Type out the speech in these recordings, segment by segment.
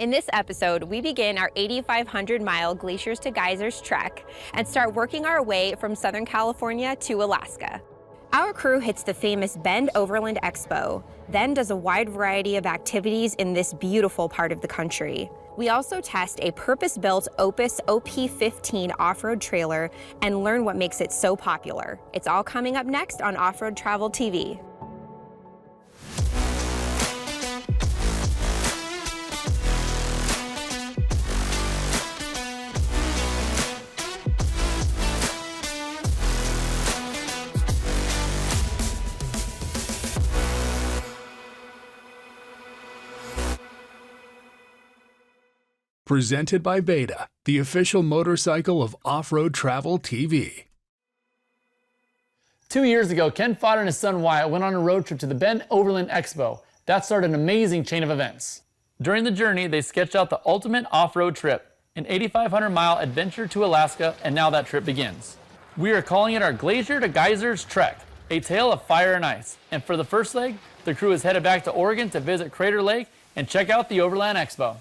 In this episode, we begin our 8,500-mile Glaciers to Geysers trek and start working our way from Southern California to Alaska. Our crew hits the famous Bend Overland Expo, then does a wide variety of activities in this beautiful part of the country. We also test a purpose-built Opus OP-15 off-road trailer and learn what makes it so popular. It's all coming up next on Off-Road Travel TV. Presented by Beta, the official motorcycle of Off-Road Travel TV. 2 years ago, Ken Faught and his son Wyatt went on a road trip to the Bend Overland Expo. That started an amazing chain of events. During the journey, they sketched out the ultimate off-road trip, an 8,500-mile adventure to Alaska, and now that trip begins. We are calling it our Glacier to Geysers trek, a tale of fire and ice. And for the first leg, the crew is headed back to Oregon to visit Crater Lake and check out the Overland Expo.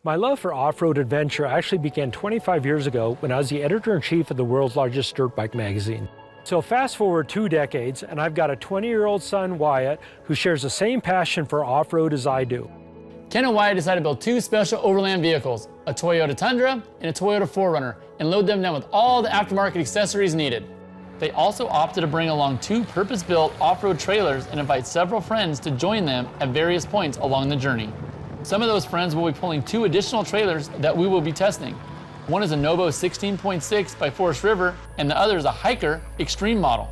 My love for off-road adventure actually began 25 years ago when I was the editor-in-chief of the world's largest dirt bike magazine. So fast forward 2 decades, and I've got a 20-year-old son, Wyatt, who shares the same passion for off-road as I do. Ken and Wyatt decided to build 2 special Overland vehicles, a Toyota Tundra and a Toyota 4Runner, and load them down with all the aftermarket accessories needed. They also opted to bring along 2 purpose-built off-road trailers and invite several friends to join them at various points along the journey. Some of those friends will be pulling 2 additional trailers that we will be testing. One is a Novo 16.6 by Forest River, and the other is a Hiker Extreme model.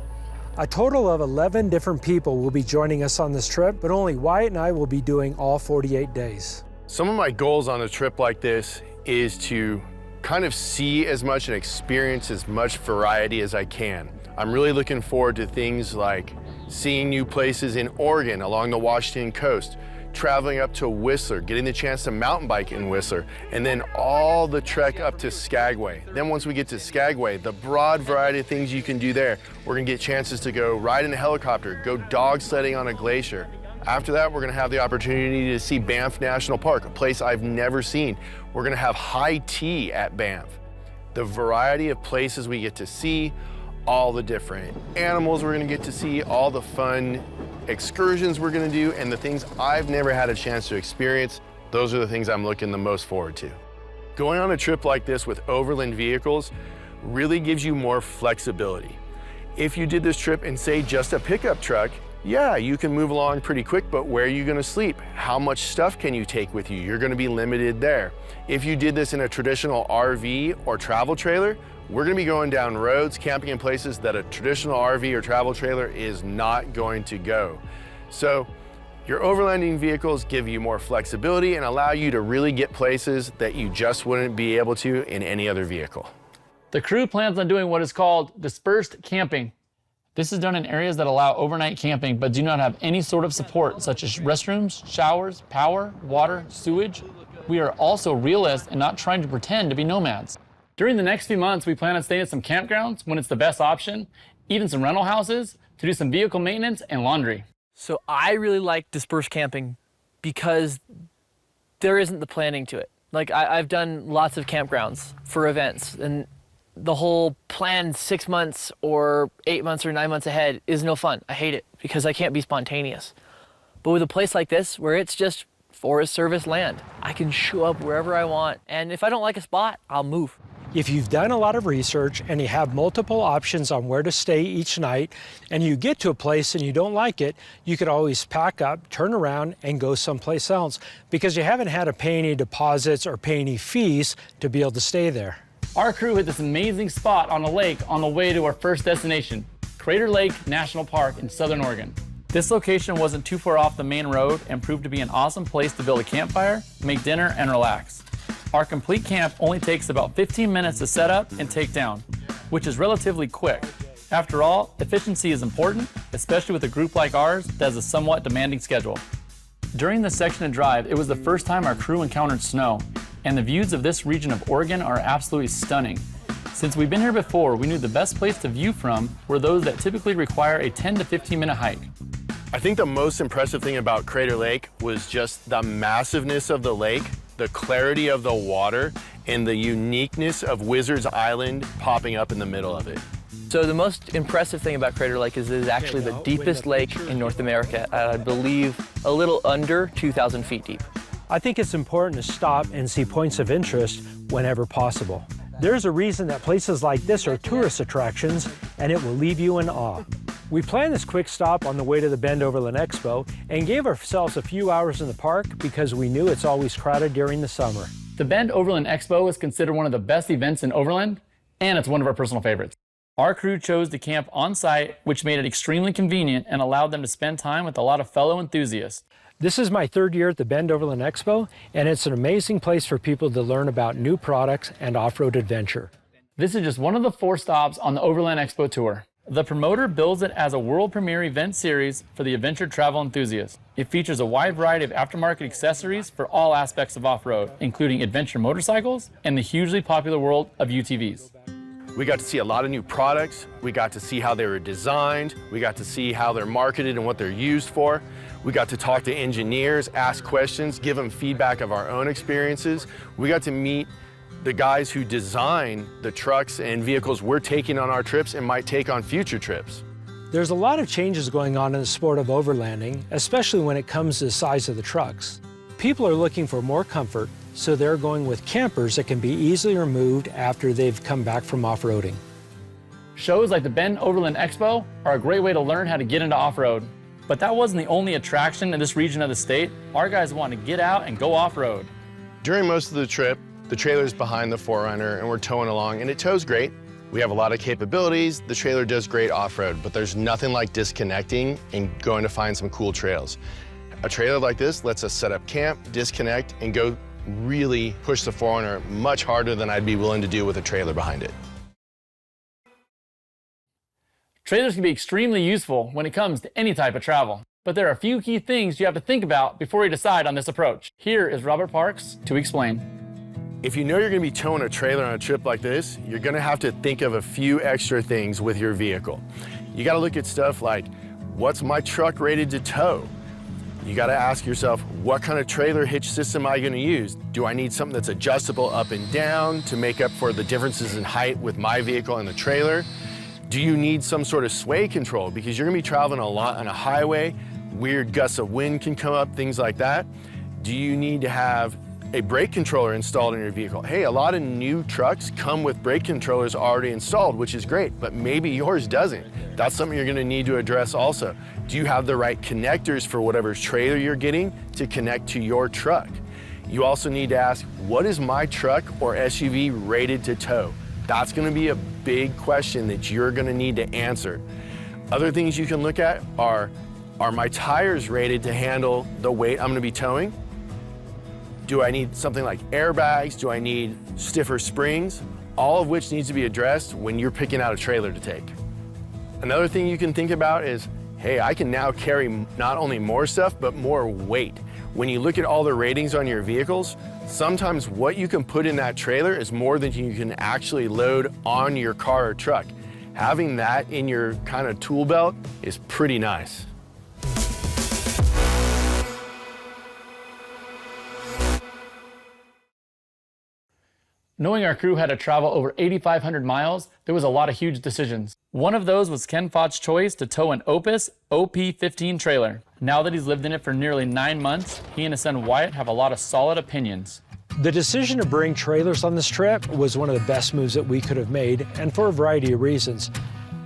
A total of 11 different people will be joining us on this trip, but only Wyatt and I will be doing all 48 days. Some of my goals on a trip like this is to kind of see as much and experience as much variety as I can. I'm really looking forward to things like seeing new places in Oregon along the Washington coast, traveling up to Whistler, getting the chance to mountain bike in Whistler, and then all the trek up to Skagway. Then once we get to Skagway, the broad variety of things you can do there. We're gonna get chances to go ride in a helicopter, go dog sledding on a glacier. After that, we're gonna have the opportunity to see Banff National Park, a place I've never seen. We're gonna have high tea at Banff. The variety of places we get to see, all the different animals we're gonna get to see, all the fun excursions we're gonna do, and the things I've never had a chance to experience, those are the things I'm looking the most forward to. Going on a trip like this with Overland vehicles really gives you more flexibility. If you did this trip in, say, just a pickup truck, yeah, you can move along pretty quick, but where are you gonna sleep? How much stuff can you take with you? You're gonna be limited there. If you did this in a traditional RV or travel trailer, we're gonna be going down roads, camping in places that a traditional RV or travel trailer is not going to go. So your overlanding vehicles give you more flexibility and allow you to really get places that you just wouldn't be able to in any other vehicle. The crew plans on doing what is called dispersed camping. This is done in areas that allow overnight camping but do not have any sort of support, such as restrooms, showers, power, water, sewage. We are also realists and not trying to pretend to be nomads. During the next few months, we plan on staying at some campgrounds when it's the best option, even some rental houses to do some vehicle maintenance and laundry. So I really like dispersed camping because there isn't the planning to it. Like I've done lots of campgrounds for events, and the whole planned 6 months or 8 months or 9 months ahead is no fun. I hate it because I can't be spontaneous. But with a place like this where it's just Forest Service land, I can show up wherever I want. And if I don't like a spot, I'll move. If you've done a lot of research and you have multiple options on where to stay each night, and you get to a place and you don't like it, you could always pack up, turn around, and go someplace else because you haven't had to pay any deposits or pay any fees to be able to stay there. Our crew hit this amazing spot on a lake on the way to our first destination, Crater Lake National Park in Southern Oregon. This location wasn't too far off the main road and proved to be an awesome place to build a campfire, make dinner, and relax. Our complete camp only takes about 15 minutes to set up and take down, which is relatively quick. After all, efficiency is important, especially with a group like ours that has a somewhat demanding schedule. During this section of drive, it was the first time our crew encountered snow, and the views of this region of Oregon are absolutely stunning. Since we've been here before, we knew the best place to view from were those that typically require a 10 to 15 minute hike. I think the most impressive thing about Crater Lake was just the massiveness of the lake. the clarity of the water and the uniqueness of Wizard's Island popping up in the middle of it. So the most impressive thing about Crater Lake is it is actually the deepest lake in North America, I believe a little under 2,000 feet deep. I think it's important to stop and see points of interest whenever possible. There's a reason that places like this are tourist attractions, and it will leave you in awe. We planned this quick stop on the way to the Bend Overland Expo and gave ourselves a few hours in the park because we knew it's always crowded during the summer. The Bend Overland Expo is considered one of the best events in Overland, and it's one of our personal favorites. Our crew chose to camp on site, which made it extremely convenient and allowed them to spend time with a lot of fellow enthusiasts. This is my third year at the Bend Overland Expo, and it's an amazing place for people to learn about new products and off-road adventure. This is just one of the 4 stops on the Overland Expo tour. The promoter bills it as a world premiere event series for the adventure travel enthusiast. It features a wide variety of aftermarket accessories for all aspects of off-road, including adventure motorcycles and the hugely popular world of UTVs. We got to see a lot of new products. We got to see how they were designed. We got to see how they're marketed and what they're used for. We got to talk to engineers, ask questions, give them feedback of our own experiences. We got to meet the guys who design the trucks and vehicles we're taking on our trips and might take on future trips. There's a lot of changes going on in the sport of overlanding, especially when it comes to the size of the trucks. People are looking for more comfort, so they're going with campers that can be easily removed after they've come back from off-roading. Shows like the Bend Overland Expo are a great way to learn how to get into off-road. But that wasn't the only attraction in this region of the state. Our guys want to get out and go off-road. During most of the trip, the trailer's behind the 4Runner and we're towing along, and it tows great. We have a lot of capabilities. The trailer does great off-road, but there's nothing like disconnecting and going to find some cool trails. A trailer like this lets us set up camp, disconnect, and go really push the 4Runner much harder than I'd be willing to do with a trailer behind it. Trailers can be extremely useful when it comes to any type of travel, but there are a few key things you have to think about before you decide on this approach. Here is Robert Parks to explain. If you know you're going to be towing a trailer on a trip like this, you're going to have to think of a few extra things with your vehicle. You got to look at stuff like, what's my truck rated to tow? You got to ask yourself, what kind of trailer hitch system am I going to use? Do I need something that's adjustable up and down to make up for the differences in height with my vehicle and the trailer? Do you need some sort of sway control? Because you're going to be traveling a lot on a highway, weird gusts of wind can come up, things like that. Do you need to have a brake controller installed in your vehicle? Hey, a lot of new trucks come with brake controllers already installed, which is great, but maybe yours doesn't. That's something you're gonna need to address also. Do you have the right connectors for whatever trailer you're getting to connect to your truck? You also need to ask, what is my truck or SUV rated to tow? That's gonna be a big question that you're gonna need to answer. Other things you can look at are my tires rated to handle the weight I'm gonna be towing? Do I need something like airbags? Do I need stiffer springs? All of which needs to be addressed when you're picking out a trailer to take. Another thing you can think about is, hey, I can now carry not only more stuff, but more weight. When you look at all the ratings on your vehicles, sometimes what you can put in that trailer is more than you can actually load on your car or truck. Having that in your kind of tool belt is pretty nice. Knowing our crew had to travel over 8,500 miles, there was a lot of huge decisions. One of those was Ken Faught's choice to tow an Opus OP-15 trailer. Now that he's lived in it for nearly 9 months, he and his son Wyatt have a lot of solid opinions. The decision to bring trailers on this trip was one of the best moves that we could have made, and for a variety of reasons.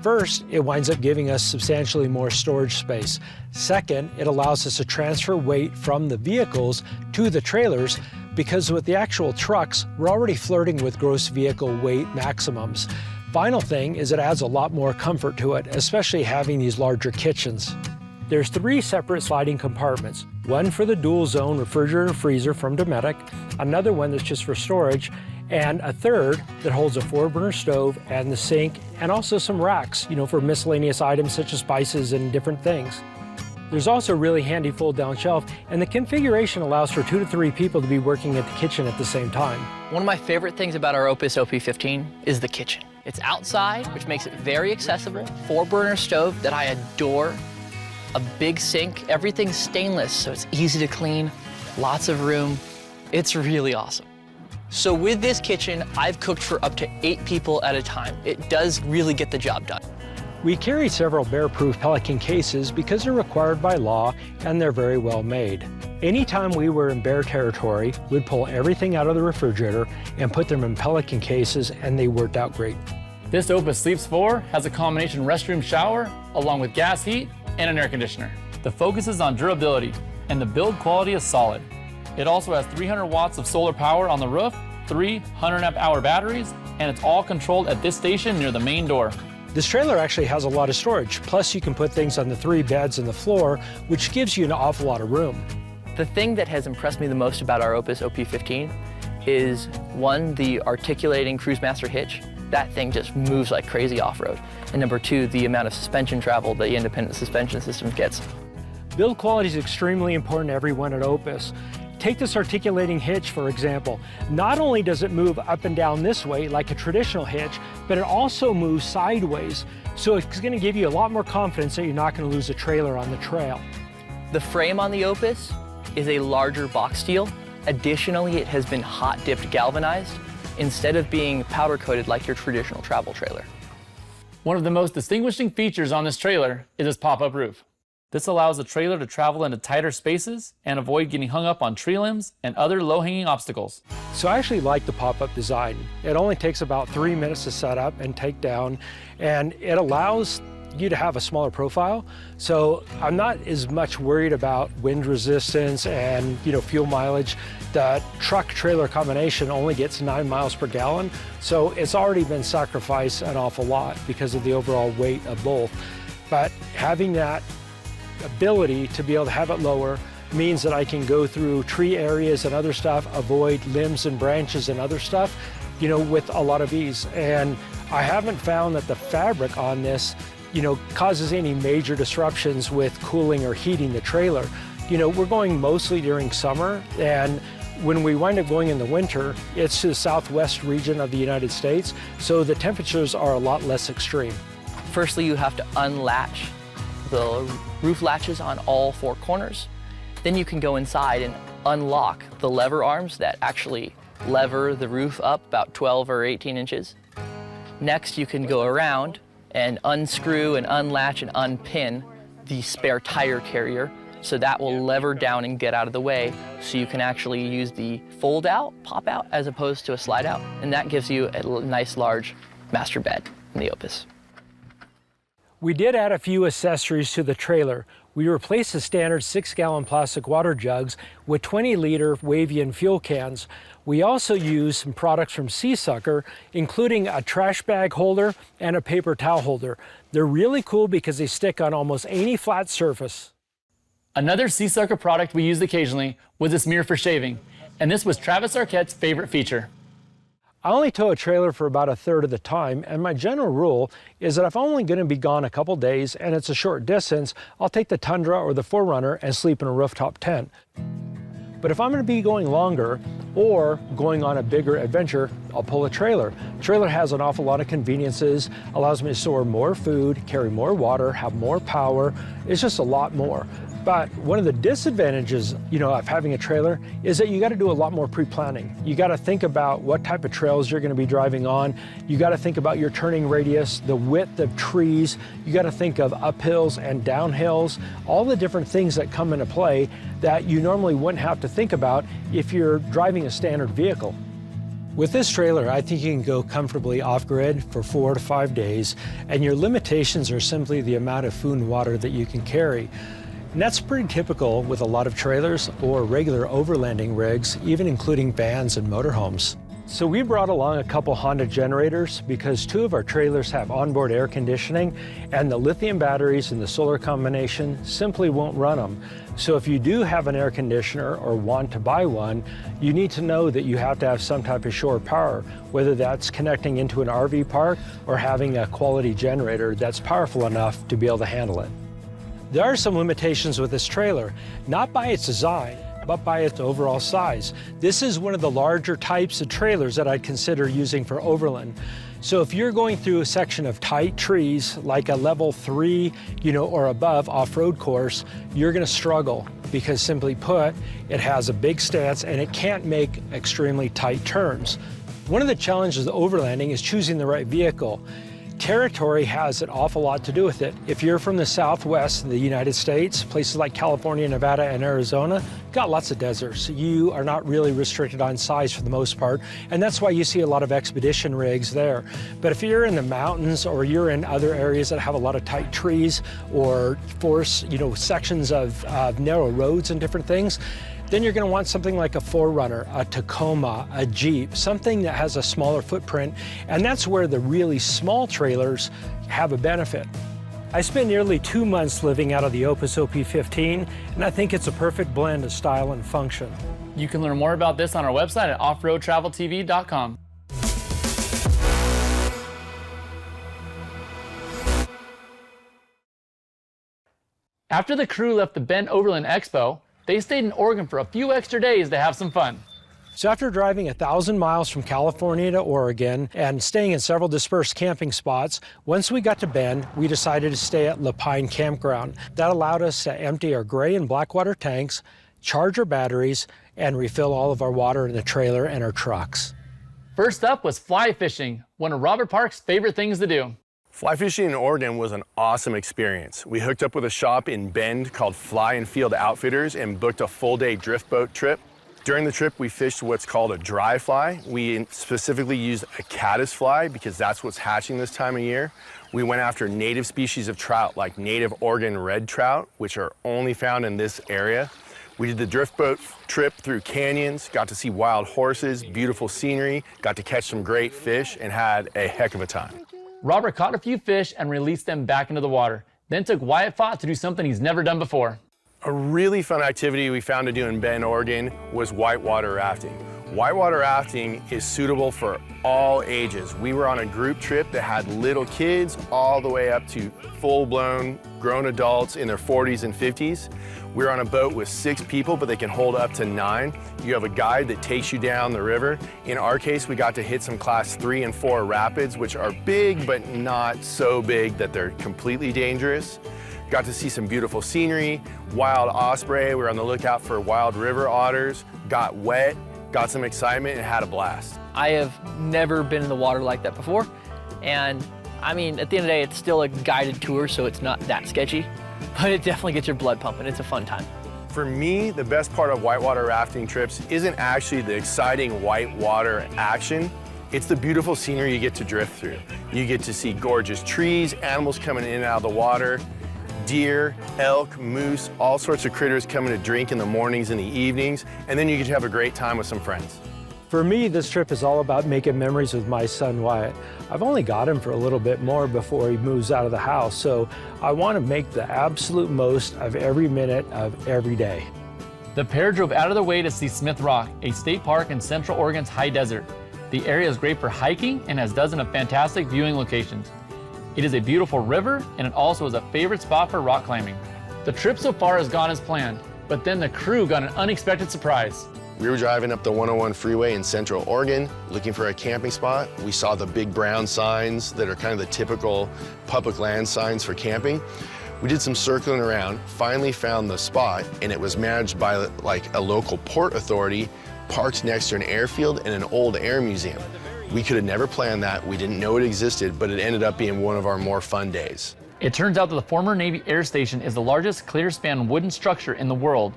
First, it winds up giving us substantially more storage space. Second, it allows us to transfer weight from the vehicles to the trailers, because with the actual trucks, we're already flirting with gross vehicle weight maximums. Final thing is it adds a lot more comfort to it, especially having these larger kitchens. There's 3 separate sliding compartments, one for the dual zone refrigerator freezer from Dometic, another one that's just for storage, and a third that holds a 4-burner stove and the sink, and also some racks, for miscellaneous items such as spices and different things. There's also a really handy fold-down shelf, and the configuration allows for 2 to 3 people to be working at the kitchen at the same time. One of my favorite things about our Opus OP-15 is the kitchen. It's outside, which makes it very accessible, 4-burner stove that I adore, a big sink, everything's stainless, so it's easy to clean, lots of room. It's really awesome. So with this kitchen, I've cooked for up to 8 people at a time. It does really get the job done. We carry several bear-proof Pelican cases because they're required by law and they're very well made. Anytime we were in bear territory, we'd pull everything out of the refrigerator and put them in Pelican cases, and they worked out great. This Opus Sleeps 4 has a combination restroom shower along with gas heat and an air conditioner. The focus is on durability and the build quality is solid. It also has 300 watts of solar power on the roof, 3 100-amp-hour batteries, and it's all controlled at this station near the main door. This trailer actually has a lot of storage, plus you can put things on the 3 beds and the floor, which gives you an awful lot of room. The thing that has impressed me the most about our Opus OP-15 is, one, the articulating Cruise Master hitch. That thing just moves like crazy off-road. And number 2, the amount of suspension travel the independent suspension system gets. Build quality is extremely important to everyone at Opus. Take this articulating hitch, for example. Not only does it move up and down this way like a traditional hitch, but it also moves sideways. So it's going to give you a lot more confidence that you're not going to lose a trailer on the trail. The frame on the Opus is a larger box steel. Additionally, it has been hot dipped galvanized instead of being powder coated like your traditional travel trailer. One of the most distinguishing features on this trailer is its pop-up roof. This allows the trailer to travel into tighter spaces and avoid getting hung up on tree limbs and other low-hanging obstacles. So I actually like the pop-up design. It only takes about 3 minutes to set up and take down, and it allows you to have a smaller profile. So I'm not as much worried about wind resistance and fuel mileage. The truck-trailer combination only gets 9 miles per gallon, so it's already been sacrificed an awful lot because of the overall weight of both. But having that ability to be able to have it lower means that I can go through tree areas and other stuff, avoid limbs and branches and other stuff, with a lot of ease. And I haven't found that the fabric on this, causes any major disruptions with cooling or heating the trailer. We're going mostly during summer, and when we wind up going in the winter, it's to the southwest region of the United States, so the temperatures are a lot less extreme. Firstly, you have to unlatch the roof latches on all 4 corners. Then you can go inside and unlock the lever arms that actually lever the roof up about 12 or 18 inches. Next, you can go around and unscrew and unlatch and unpin the spare tire carrier, so that will lever down and get out of the way, so you can actually use the fold out, pop out, as opposed to a slide out. And that gives you a nice large master bed in the Opus. We did add a few accessories to the trailer. We replaced the standard 6-gallon plastic water jugs with 20-liter Wavian fuel cans. We also used some products from Seasucker, including a trash bag holder and a paper towel holder. They're really cool because they stick on almost any flat surface. Another Seasucker product we used occasionally was this mirror for shaving, and this was Travis Arquette's favorite feature. I only tow a trailer for about a third of the time, and my general rule is that if I'm only going to be gone a couple days and it's a short distance, I'll take the Tundra or the 4Runner and sleep in a rooftop tent. But if I'm going to be going longer or going on a bigger adventure, I'll pull a trailer. Trailer has an awful lot of conveniences, allows me to store more food, carry more water, have more power. It's just a lot more. But one of the disadvantages, of having a trailer is that you got to do a lot more pre-planning. You got to think about what type of trails you're going to be driving on. You got to think about your turning radius, the width of trees. You got to think of uphills and downhills, all the different things that come into play that you normally wouldn't have to think about if you're driving a standard vehicle. With this trailer, I think you can go comfortably off-grid for 4 to 5 days, and your limitations are simply the amount of food and water that you can carry. And that's pretty typical with a lot of trailers or regular overlanding rigs, even including vans and motorhomes. So we brought along a couple Honda generators because 2 of our trailers have onboard air conditioning, and the lithium batteries and the solar combination simply won't run them. So if you do have an air conditioner or want to buy one, you need to know that you have to have some type of shore power, whether that's connecting into an RV park or having a quality generator that's powerful enough to be able to handle it. There are some limitations with this trailer, not by its design, but by its overall size. This is one of the larger types of trailers that I'd consider using for overland. So if you're going through a section of tight trees, like a level 3, or above off-road course, you're gonna struggle because simply put, it has a big stance and it can't make extremely tight turns. One of the challenges of overlanding is choosing the right vehicle. Territory has an awful lot to do with it. If you're from the Southwest of the United States, places like California, Nevada, and Arizona, got lots of deserts. You are not really restricted on size for the most part, and that's why you see a lot of expedition rigs there. But if you're in the mountains or you're in other areas that have a lot of tight trees or forest, sections of narrow roads and different things, then you're going to want something like a 4Runner, a Tacoma, a Jeep, something that has a smaller footprint, and that's where the really small trailers have a benefit. I spent nearly 2 months living out of the Opus OP-15, and I think it's a perfect blend of style and function. You can learn more about this on our website at offroadtraveltv.com. After the crew left the Bend Overland Expo, they stayed in Oregon for a few extra days to have some fun. So after driving 1,000 miles from California to Oregon and staying in several dispersed camping spots, once we got to Bend, we decided to stay at La Pine Campground. That allowed us to empty our gray and black water tanks, charge our batteries, and refill all of our water in the trailer and our trucks. First up was fly fishing, one of Robert Park's favorite things to do. Fly fishing in Oregon was an awesome experience. We hooked up with a shop in Bend called Fly and Field Outfitters and booked a full-day drift boat trip. During the trip, we fished what's called a dry fly. We specifically used a caddis fly because that's what's hatching this time of year. We went after native species of trout like native Oregon red trout, which are only found in this area. We did the drift boat trip through canyons, got to see wild horses, beautiful scenery, got to catch some great fish, and had a heck of a time. Robert caught a few fish and released them back into the water, then took Wyatt Faught to do something he's never done before. A really fun activity we found to do in Bend, Oregon was whitewater rafting. Whitewater rafting is suitable for all ages. We were on a group trip that had little kids all the way up to full-blown grown adults in their 40s and 50s. We were on a boat with 6 people, but they can hold up to 9. You have a guide that takes you down the river. In our case, we got to hit some class 3 and 4 rapids, which are big, but not so big that they're completely dangerous. Got to see some beautiful scenery, wild osprey. We were on the lookout for wild river otters, got wet, got some excitement, and had a blast. I have never been in the water like that before. And I mean, at the end of the day, it's still a guided tour, so it's not that sketchy, but it definitely gets your blood pumping. It's a fun time. For me, the best part of whitewater rafting trips isn't actually the exciting whitewater action. It's the beautiful scenery you get to drift through. You get to see gorgeous trees, animals coming in and out of the water, deer, elk, moose, all sorts of critters coming to drink in the mornings and the evenings, and then you get to have a great time with some friends. For me, this trip is all about making memories with my son, Wyatt. I've only got him for a little bit more before he moves out of the house, so I want to make the absolute most of every minute of every day. The pair drove out of their way to see Smith Rock, a state park in Central Oregon's high desert. The area is great for hiking and has dozens of fantastic viewing locations. It is a beautiful river, and it also is a favorite spot for rock climbing. The trip so far has gone as planned, but then the crew got an unexpected surprise. We were driving up the 101 freeway in Central Oregon, looking for a camping spot. We saw the big brown signs that are kind of the typical public land signs for camping. We did some circling around, finally found the spot, and it was managed by like a local port authority, parked next to an airfield and an old air museum. We could have never planned that. We didn't know it existed, but it ended up being one of our more fun days. It turns out that the former Navy Air Station is the largest clear-span wooden structure in the world.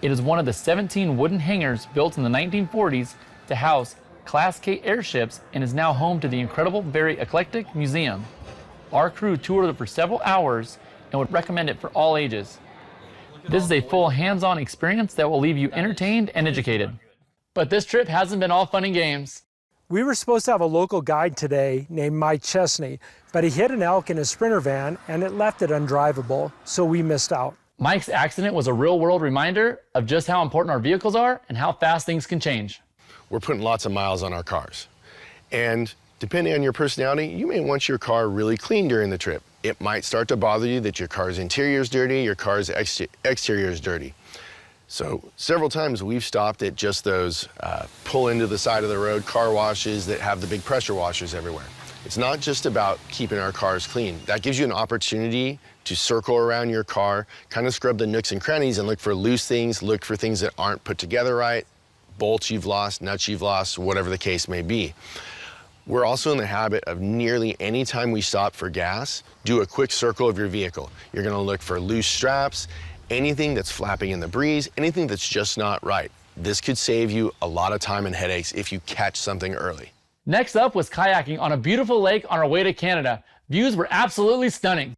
It is one of the 17 wooden hangars built in the 1940s to house Class K airships and is now home to the incredible, very eclectic museum. Our crew toured it for several hours and would recommend it for all ages. This is a full hands-on experience that will leave you entertained and educated. But this trip hasn't been all fun and games. We were supposed to have a local guide today named Mike Chesney, but he hit an elk in his Sprinter van and it left it undrivable, so we missed out. Mike's accident was a real-world reminder of just how important our vehicles are and how fast things can change. We're putting lots of miles on our cars. And depending on your personality, you may want your car really clean during the trip. It might start to bother you that your car's interior is dirty, your car's exterior is dirty. So several times we've stopped at just those pull into the side of the road car washes that have the big pressure washers everywhere. It's not just about keeping our cars clean. That gives you an opportunity to circle around your car, kind of scrub the nooks and crannies and look for loose things, look for things that aren't put together right, bolts you've lost, nuts you've lost, whatever the case may be. We're also in the habit of nearly any time we stop for gas, do a quick circle of your vehicle. You're gonna look for loose straps, anything that's flapping in the breeze, anything that's just not right. This could save you a lot of time and headaches if you catch something early. Next up was kayaking on a beautiful lake on our way to Canada. Views were absolutely stunning.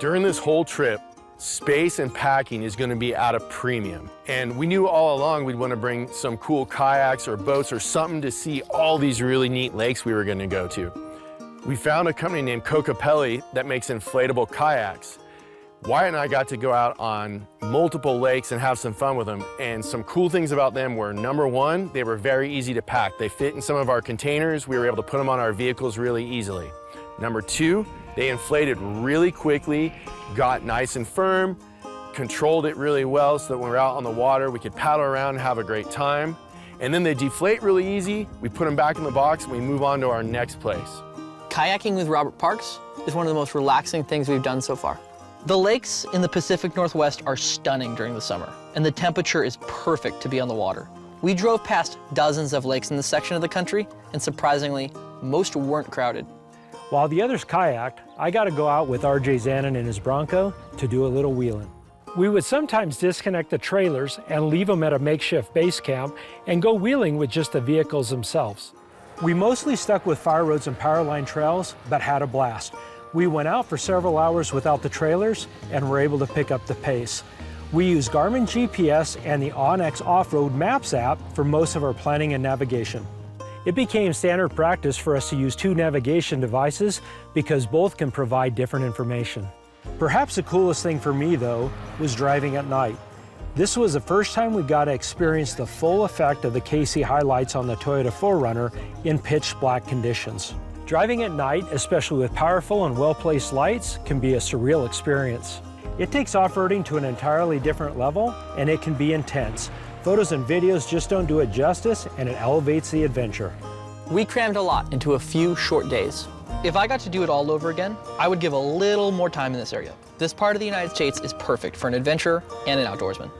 During this whole trip, space and packing is going to be at a premium. And we knew all along we'd want to bring some cool kayaks or boats or something to see all these really neat lakes we were going to go to. We found a company named Kokopelli that makes inflatable kayaks. Wyatt and I got to go out on multiple lakes and have some fun with them. And some cool things about them were, number one, they were very easy to pack. They fit in some of our containers. We were able to put them on our vehicles really easily. Number two, they inflated really quickly, got nice and firm, controlled it really well so that when we're out on the water, we could paddle around and have a great time. And then they deflate really easy. We put them back in the box and we move on to our next place. Kayaking with Robert Parks is one of the most relaxing things we've done so far. The lakes in the Pacific Northwest are stunning during the summer, and the temperature is perfect to be on the water. We drove past dozens of lakes in this section of the country, and surprisingly, most weren't crowded. While the others kayaked, I got to go out with RJ Zanin and his Bronco to do a little wheeling. We would sometimes disconnect the trailers and leave them at a makeshift base camp and go wheeling with just the vehicles themselves. We mostly stuck with fire roads and power line trails, but had a blast. We went out for several hours without the trailers and were able to pick up the pace. We used Garmin GPS and the onX Off-Road Maps app for most of our planning and navigation. It became standard practice for us to use two navigation devices because both can provide different information. Perhaps the coolest thing for me, though, was driving at night. This was the first time we got to experience the full effect of the KC highlights on the Toyota 4Runner in pitch black conditions. Driving at night, especially with powerful and well-placed lights, can be a surreal experience. It takes off-roading to an entirely different level, and it can be intense. Photos and videos just don't do it justice, and it elevates the adventure. We crammed a lot into a few short days. If I got to do it all over again, I would give a little more time in this area. This part of the United States is perfect for an adventurer and an outdoorsman.